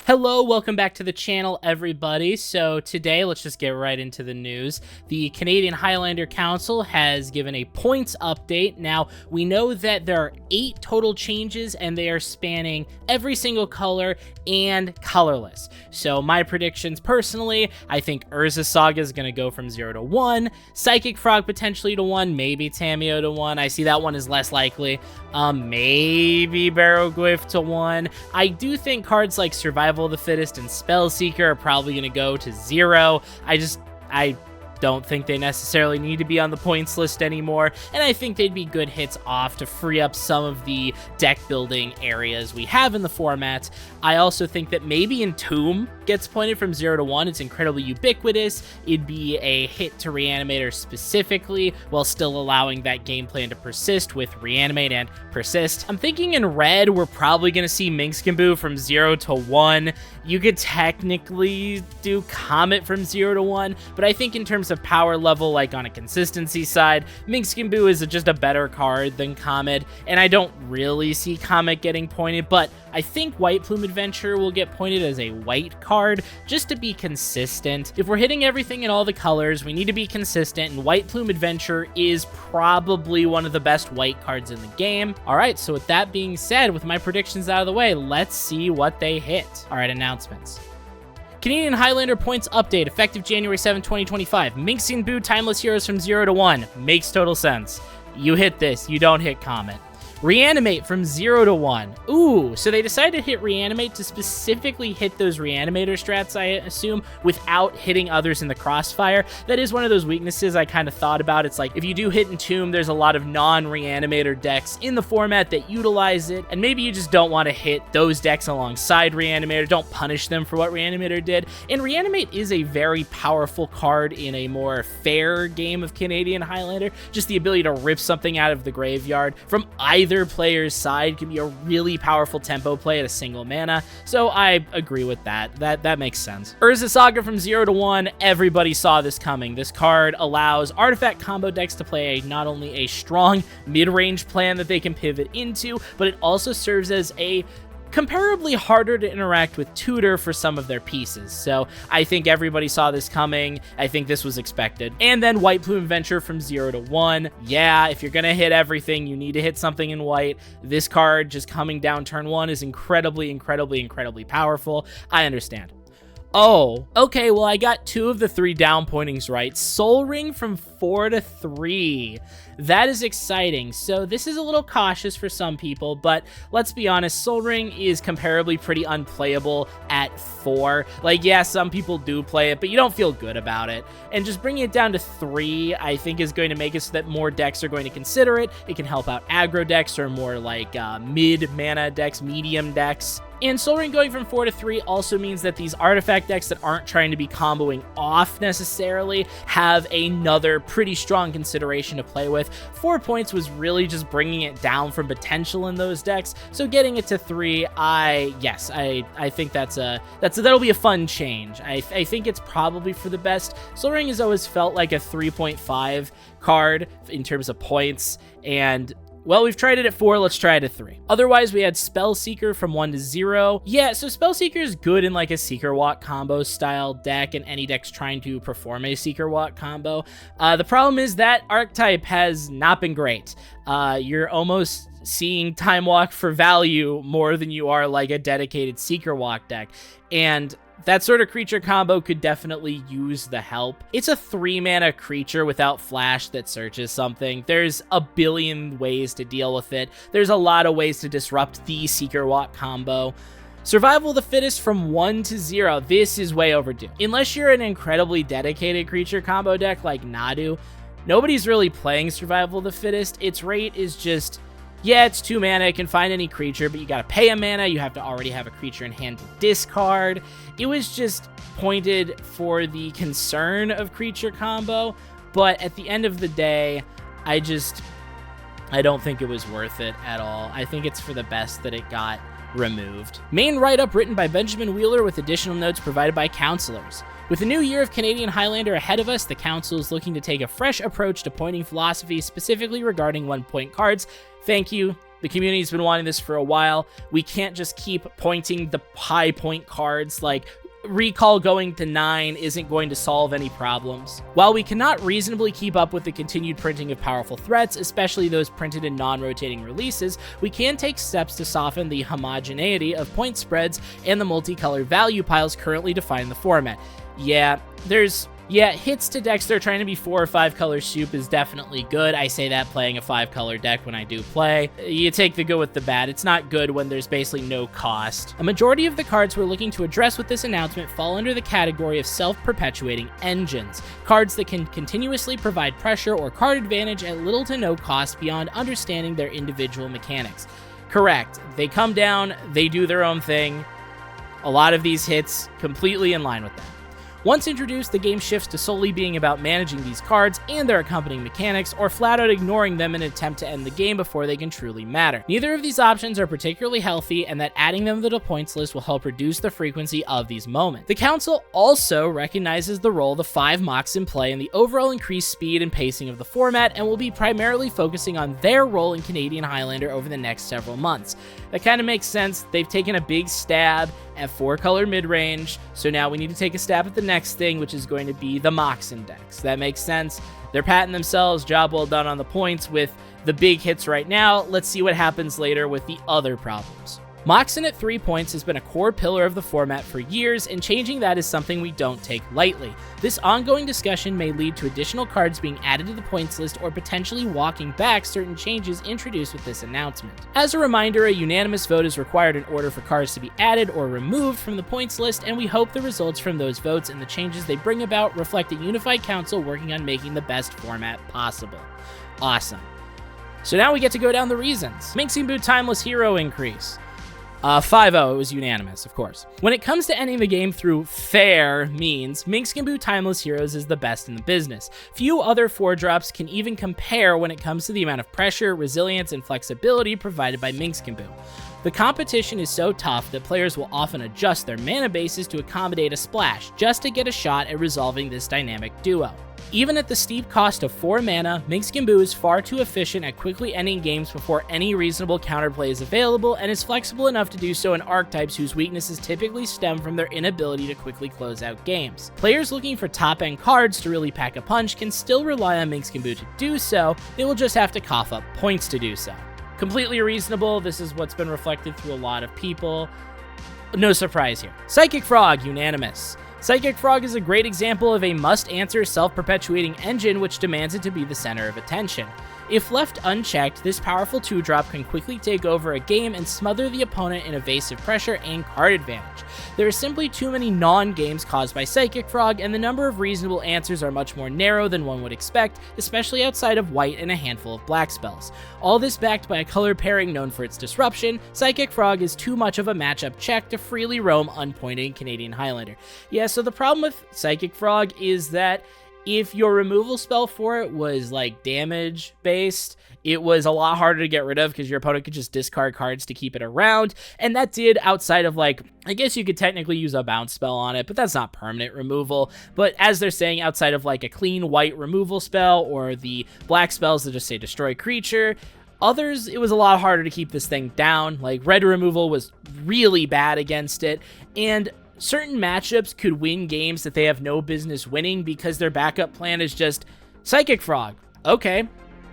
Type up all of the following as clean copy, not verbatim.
Hello, welcome back to the channel, everybody. So today, let's just get right into the news. The Canadian Highlander Council has given a points update. Now, we know that there are 8 total changes, and they are spanning every single color and colorless. So my predictions, personally, I think Urza Saga is going to go from 0 to 1, Psychic Frog potentially to 1, maybe Tameo to 1. I see that one is less likely. Maybe Barrowglyph to 1. I do think cards like Survival of the Fittest and Spellseeker are probably going to go to 0. I don't think they necessarily need to be on the points list anymore, and I think they'd be good hits off to free up some of the deck building areas we have in the format. I also think that maybe Entomb gets pointed from 0 to 1. It's incredibly ubiquitous. It'd be a hit to Reanimator specifically, while still allowing that game plan to persist with Reanimate and Persist. I'm thinking in red, we're probably going to see Minskimbu from 0 to 1. You could technically do Comet from 0 to 1, but I think in terms of power level, like on a consistency side, Minskimbu is just a better card than Comet, and I don't really see Comet getting pointed, but I think White Plume Adventure will get pointed as a white card, just to be consistent. If we're hitting everything in all the colors, we need to be consistent, and White Plume Adventure is probably one of the best white cards in the game. Alright, so with that being said, with my predictions out of the way, let's see what they hit. Alright, announcements. Canadian Highlander points update, effective January 7, 2025. Minskimbu Timeless Heroes from 0 to 1. Makes total sense. You hit this, you don't hit Comet. Reanimate from 0 to 1. Ooh, so they decided to hit Reanimate to specifically hit those Reanimator strats, I assume, without hitting others in the crossfire. That is one of those weaknesses I kind of thought about. It's like, if you do hit Entomb, there's a lot of non-Reanimator decks in the format that utilize it, and maybe you just don't want to hit those decks alongside Reanimator. Don't punish them for what Reanimator did. And Reanimate is a very powerful card in a more fair game of Canadian Highlander. Just the ability to rip something out of the graveyard from either player's side can be a really powerful tempo play at a single mana, so I agree with that. That makes sense. Urza Saga from 0 to 1, everybody saw this coming. This card allows artifact combo decks to play not only a strong mid-range plan that they can pivot into, but it also serves as a comparably harder to interact with tutor for some of their pieces. So I think everybody saw this coming. I think this was expected. And then White Plume Adventure from 0 to 1. Yeah, if you're gonna hit everything, you need to hit something in white. This card just coming down turn 1 is incredibly powerful. I understand. Oh, okay, well, I got 2 of the 3 down pointings right. Soul Ring from 4 to 3. That is exciting. So this is a little cautious for some people, but let's be honest, Soul Ring is comparably pretty unplayable at 4. Like, yeah, some people do play it, but you don't feel good about it. And just bringing it down to 3, I think, is going to make it so that more decks are going to consider it. It can help out aggro decks or more like mid-mana decks, medium decks. And Soul Ring going from 4 to 3 also means that these artifact decks that aren't trying to be comboing off necessarily have another pretty strong consideration to play with. 4 points was really just bringing it down from potential in those decks, so getting it to 3, I think that'll be a fun change. I think it's probably for the best. Soul Ring has always felt like a 3.5 card in terms of points, and well, we've tried it at 4, let's try it at 3. Otherwise, we had Spellseeker from 1 to 0. Yeah, so Spellseeker is good in like a Seeker Walk combo style deck, and any deck's trying to perform a Seeker Walk combo. The problem is that archetype has not been great. You're almost seeing Time Walk for value more than you are like a dedicated Seeker Walk deck, and that sort of creature combo could definitely use the help. It's a 3-mana creature without flash that searches something. There's a billion ways to deal with it. There's a lot of ways to disrupt the Seeker Walk combo. Survival of the Fittest from 1 to 0. This is way overdue. Unless you're an incredibly dedicated creature combo deck like Nadu, nobody's really playing Survival of the Fittest. Its rate is just, yeah, it's 2 mana, it can find any creature, but you gotta pay a mana, you have to already have a creature in hand to discard. It was just pointed for the concern of creature combo, but at the end of the day, I don't think it was worth it at all. I think it's for the best that it got removed. Main write-up written by Benjamin Wheeler with additional notes provided by counselors. With the new year of Canadian Highlander ahead of us, the Council is looking to take a fresh approach to pointing philosophy, specifically regarding 1-point cards. Thank you, The community's been wanting this for a while. We can't just keep pointing the high point cards. Like, recall going to 9 isn't going to solve any problems. While we cannot reasonably keep up with the continued printing of powerful threats, especially those printed in non-rotating releases, we can take steps to soften the homogeneity of point spreads and the multicolored value piles currently defining the format. Yeah, hits to decks that are trying to be 4 or 5 color soup is definitely good. I say that playing a 5 color deck when I do play. You take the good with the bad. It's not good when there's basically no cost. A majority of the cards we're looking to address with this announcement fall under the category of self-perpetuating engines. Cards that can continuously provide pressure or card advantage at little to no cost beyond understanding their individual mechanics. Correct. They come down, they do their own thing. A lot of these hits completely in line with that. Once introduced, the game shifts to solely being about managing these cards and their accompanying mechanics, or flat out ignoring them in an attempt to end the game before they can truly matter. Neither of these options are particularly healthy, and that adding them to the points list will help reduce the frequency of these moments. The council also recognizes the role the 5 Moxen play in the overall increased speed and pacing of the format, and will be primarily focusing on their role in Canadian Highlander over the next several months. That kind of makes sense. They've taken a big stab at 4-color mid-range, so now we need to take a stab at the next thing, which is going to be the Moxen decks. That makes sense. They're patting themselves, job well done on the points with the big hits right now. Let's see what happens later with the other problems. Moxen at 3 points has been a core pillar of the format for years, and changing that is something we don't take lightly. This ongoing discussion may lead to additional cards being added to the points list or potentially walking back certain changes introduced with this announcement. As a reminder, a unanimous vote is required in order for cards to be added or removed from the points list, and we hope the results from those votes and the changes they bring about reflect a unified council working on making the best format possible. Awesome. So now we get to go down the reasons. Minxing Boot Timeless Hero increase. 5-0, it was unanimous, of course. When it comes to ending the game through fair means, Minxkin Timeless Heroes is the best in the business. Few other 4-drops can even compare when it comes to the amount of pressure, resilience, and flexibility provided by Minxkin. The competition is so tough that players will often adjust their mana bases to accommodate a splash, just to get a shot at resolving this dynamic duo. Even at the steep cost of 4 mana, Minxkin is far too efficient at quickly ending games before any reasonable counterplay is available, and is flexible enough to do so in archetypes whose weaknesses typically stem from their inability to quickly close out games. Players looking for top-end cards to really pack a punch can still rely on Minxkin to do so, they will just have to cough up points to do so. Completely reasonable, this is what's been reflected through a lot of people. No surprise here. Psychic Frog, unanimous. Psychic Frog is a great example of a must-answer self-perpetuating engine which demands it to be the center of attention. If left unchecked, this powerful 2-drop can quickly take over a game and smother the opponent in evasive pressure and card advantage. There are simply too many non-games caused by Psychic Frog, and the number of reasonable answers are much more narrow than one would expect, especially outside of white and a handful of black spells. All this backed by a color pairing known for its disruption, Psychic Frog is too much of a matchup check to freely roam unpointed in Canadian Highlander. Yeah, so the problem with Psychic Frog is that if your removal spell for it was like damage based, it was a lot harder to get rid of because your opponent could just discard cards to keep it around. And that did, outside of like, I guess you could technically use a bounce spell on it, but that's not permanent removal. But as they're saying, outside of like a clean white removal spell or the black spells that just say destroy creature, others, it was a lot harder to keep this thing down. Like red removal was really bad against it. And certain matchups could win games that they have no business winning because their backup plan is just Psychic Frog. Okay,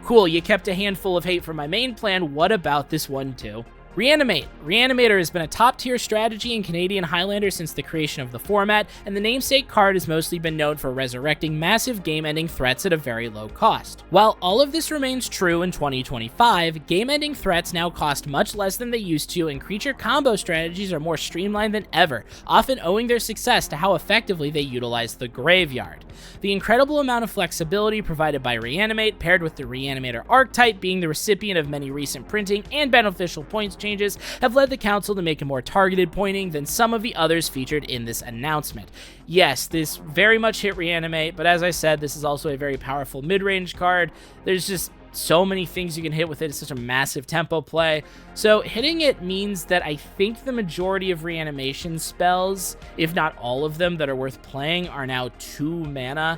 cool, you kept a handful of hate from my main plan, what about this one too? Reanimate. Reanimator has been a top-tier strategy in Canadian Highlander since the creation of the format, and the namesake card has mostly been known for resurrecting massive game-ending threats at a very low cost. While all of this remains true in 2025, game-ending threats now cost much less than they used to, and creature combo strategies are more streamlined than ever, often owing their success to how effectively they utilize the graveyard. The incredible amount of flexibility provided by Reanimate, paired with the Reanimator archetype being the recipient of many recent printing and beneficial points changes, have led the council to make a more targeted pointing than some of the others featured in this announcement. Yes, this very much hit Reanimate, but as I said, this is also a very powerful mid-range card. There's just so many things you can hit with it. It's such a massive tempo play. So hitting it means that I think the majority of reanimation spells, if not all of them that are worth playing, are now 2 mana.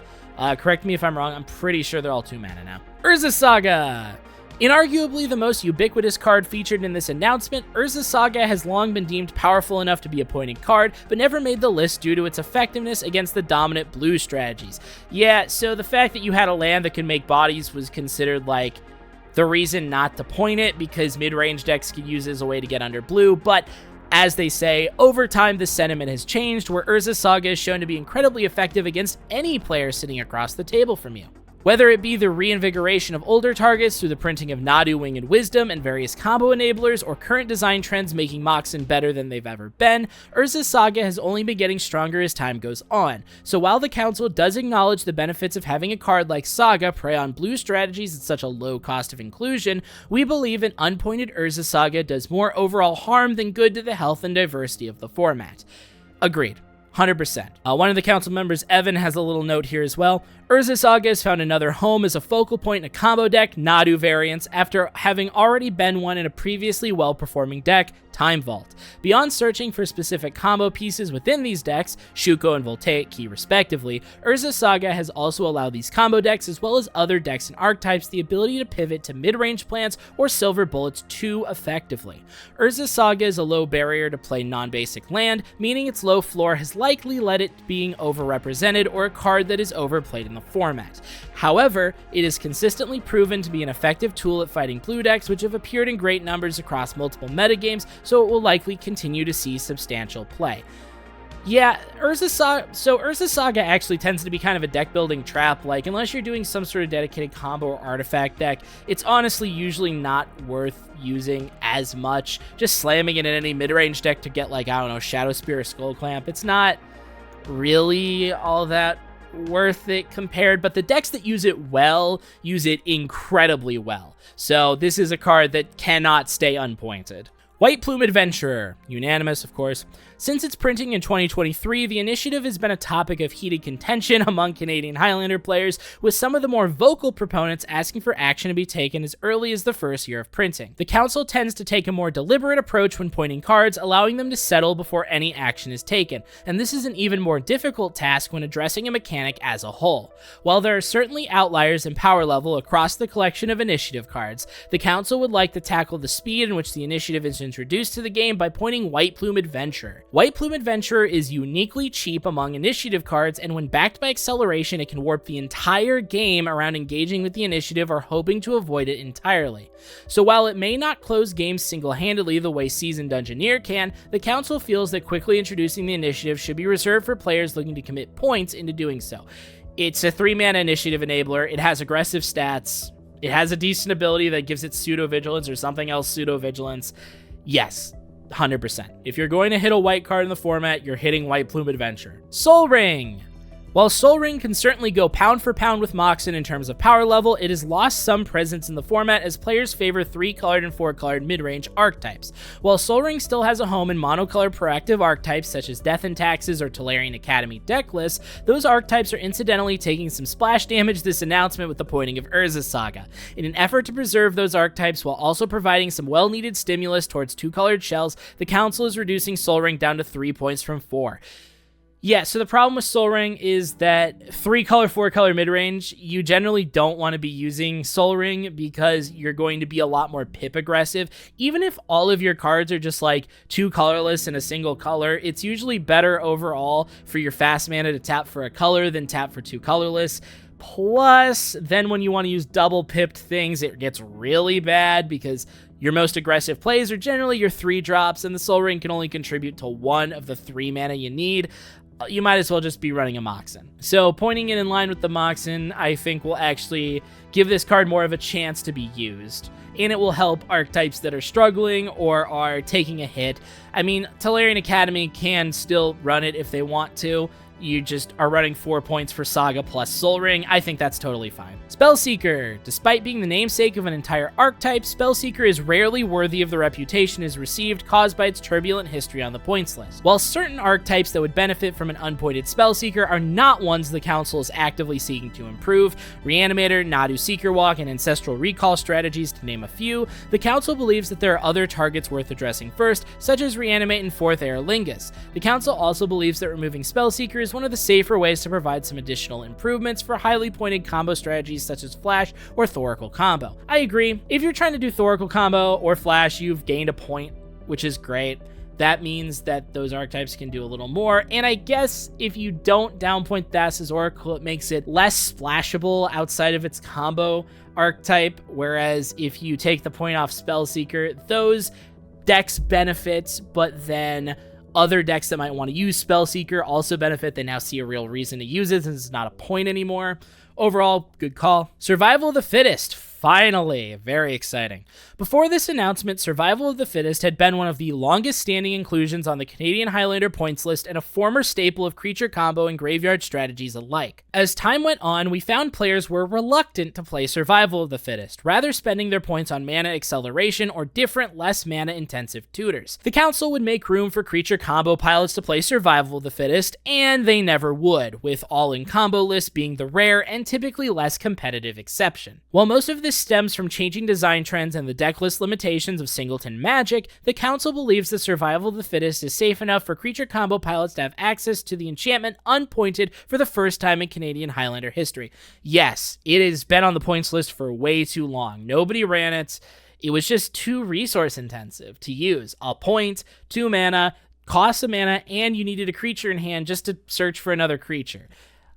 Correct me if I'm wrong. I'm pretty sure they're all 2 mana now. Urza Saga! Inarguably the most ubiquitous card featured in this announcement, Urza Saga has long been deemed powerful enough to be a pointed card, but never made the list due to its effectiveness against the dominant blue strategies. Yeah, so the fact that you had a land that could make bodies was considered like the reason not to point it, because mid-range decks could use it as a way to get under blue, but as they say, over time the sentiment has changed, where Urza Saga is shown to be incredibly effective against any player sitting across the table from you. Whether it be the reinvigoration of older targets through the printing of Nadu, Winged Wisdom, and various combo enablers, or current design trends making Moxen better than they've ever been, Urza Saga has only been getting stronger as time goes on. So while the council does acknowledge the benefits of having a card like Saga prey on blue strategies at such a low cost of inclusion, we believe an unpointed Urza Saga does more overall harm than good to the health and diversity of the format. Agreed. 100%. One of the council members, Evan, has a little note here as well. Urza Saga has found another home as a focal point in a combo deck, Nadu variants, after having already been one in a previously well-performing deck, Time Vault. Beyond searching for specific combo pieces within these decks, Shuko and Voltaic Key respectively, Urza Saga has also allowed these combo decks as well as other decks and archetypes the ability to pivot to mid-range plants or silver bullets too effectively. Urza Saga is a low barrier to play non-basic land, meaning its low floor has likely led it being overrepresented or a card that is overplayed in the format. However, it is consistently proven to be an effective tool at fighting blue decks, which have appeared in great numbers across multiple metagames, so it will likely continue to see substantial play. Yeah, Urza Saga actually tends to be kind of a deck building trap. Like, unless you're doing some sort of dedicated combo or artifact deck, it's honestly usually not worth using as much. Just slamming it in any mid-range deck to get, like, I don't know, Shadow Spear or Skull Clamp, it's not really all that worth it compared, but the decks that use it well use it incredibly well. So this is a card that cannot stay unpointed. White Plume Adventurer, unanimous of course. Since its printing in 2023, the initiative has been a topic of heated contention among Canadian Highlander players, with some of the more vocal proponents asking for action to be taken as early as the first year of printing. The council tends to take a more deliberate approach when pointing cards, allowing them to settle before any action is taken, and this is an even more difficult task when addressing a mechanic as a whole. While there are certainly outliers in power level across the collection of initiative cards, the council would like to tackle the speed in which the initiative is introduced to the game by pointing White Plume Adventurer. White Plume Adventurer is uniquely cheap among initiative cards, and when backed by acceleration, it can warp the entire game around engaging with the initiative or hoping to avoid it entirely. So while it may not close games single-handedly the way Seasoned Dungeoneer can, the council feels that quickly introducing the initiative should be reserved for players looking to commit points into doing so. It's a 3-mana initiative enabler, it has aggressive stats, it has a decent ability that gives it pseudo-vigilance or something else pseudo-vigilance. Yes, 100%. If you're going to hit a white card in the format, you're hitting White Plume Adventure. Sol Ring! While Sol Ring can certainly go pound for pound with Moxen in terms of power level, it has lost some presence in the format as players favor 3-colored and 4-colored mid-range archetypes. While Sol Ring still has a home in monocolored proactive archetypes such as Death and Taxes or Tolarian Academy deck lists, those archetypes are incidentally taking some splash damage this announcement with the pointing of Urza Saga. In an effort to preserve those archetypes while also providing some well-needed stimulus towards 2-colored shells, the council is reducing Sol Ring down to 3 points from 4. Yeah, so the problem with Sol Ring is that 3-color, 4-color midrange, you generally don't want to be using Sol Ring because you're going to be a lot more pip aggressive. Even if all of your cards are just like 2 colorless and a single color, it's usually better overall for your fast mana to tap for a color than tap for 2 colorless. Plus, then when you want to use double pipped things, it gets really bad because your most aggressive plays are generally your 3 drops, and the Sol Ring can only contribute to 1 of the 3 mana you need. You might as well just be running a Moxen. So pointing it in line with the Moxen, I think will actually give this card more of a chance to be used. And it will help archetypes that are struggling or are taking a hit. I mean, Tolarian Academy can still run it if they want to. You just are running 4 points for Saga plus Sol Ring. I think that's totally fine. Spellseeker. Despite being the namesake of an entire archetype, Spellseeker is rarely worthy of the reputation it has received caused by its turbulent history on the points list. While certain archetypes that would benefit from an unpointed Spellseeker are not ones the council is actively seeking to improve, Reanimator, Nadu Seeker Walk, and Ancestral Recall strategies to name a few, the council believes that there are other targets worth addressing first, such as Reanimate and 4th Aer Lingus. The council also believes that removing Spellseeker is is one of the safer ways to provide some additional improvements for highly pointed combo strategies such as Flash or Thoracle combo. I agree, if you're trying to do Thoracle combo or Flash, you've gained a point, which is great. That means that those archetypes can do a little more, and I guess if you don't downpoint Thassa's Oracle, it makes it less splashable outside of its combo archetype, whereas if you take the point off Spellseeker, those decks benefit, but then other decks that might want to use Spellseeker also benefit. They now see a real reason to use it since it's not a point anymore. Overall, good call. Survival of the Fittest. Finally, very exciting. Before this announcement, Survival of the Fittest had been one of the longest standing inclusions on the Canadian Highlander points list and a former staple of creature combo and graveyard strategies alike. As time went on, we found players were reluctant to play Survival of the Fittest, rather spending their points on mana acceleration or different, less mana intensive tutors. The council would make room for creature combo pilots to play Survival of the Fittest, and they never would, with all-in combo lists being the rare and typically less competitive exception. While most of this stems from changing design trends and the decklist limitations of Singleton Magic, the Council believes that Survival of the Fittest is safe enough for creature combo pilots to have access to the enchantment unpointed for the first time in Canadian Highlander history. Yes, it has been on the points list for way too long. Nobody ran it. It was just too resource intensive to use. A point, 2 mana, cost of mana, and you needed a creature in hand just to search for another creature.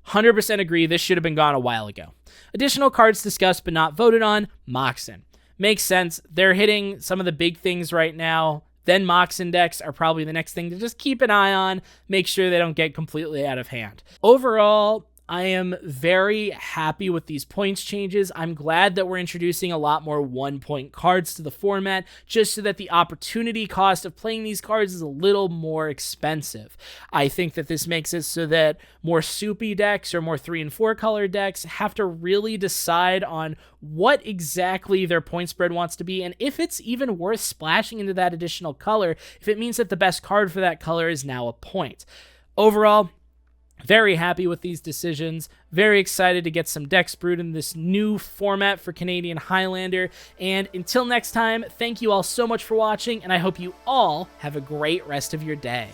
100% agree, this should have been gone a while ago. Additional cards discussed but not voted on, Moxen. Makes sense, they're hitting some of the big things right now. Then Moxen decks are probably the next thing to just keep an eye on, make sure they don't get completely out of hand. Overall, I am very happy with these points changes. I'm glad that we're introducing a lot more 1-point cards to the format, just so that the opportunity cost of playing these cards is a little more expensive. I think that this makes it so that more soupy decks or more 3 and 4 color decks have to really decide on what exactly their point spread wants to be, and if it's even worth splashing into that additional color, if it means that the best card for that color is now a point. Overall, very happy with these decisions, very excited to get some decks brewed in this new format for Canadian Highlander, and until next time, thank you all so much for watching, and I hope you all have a great rest of your day.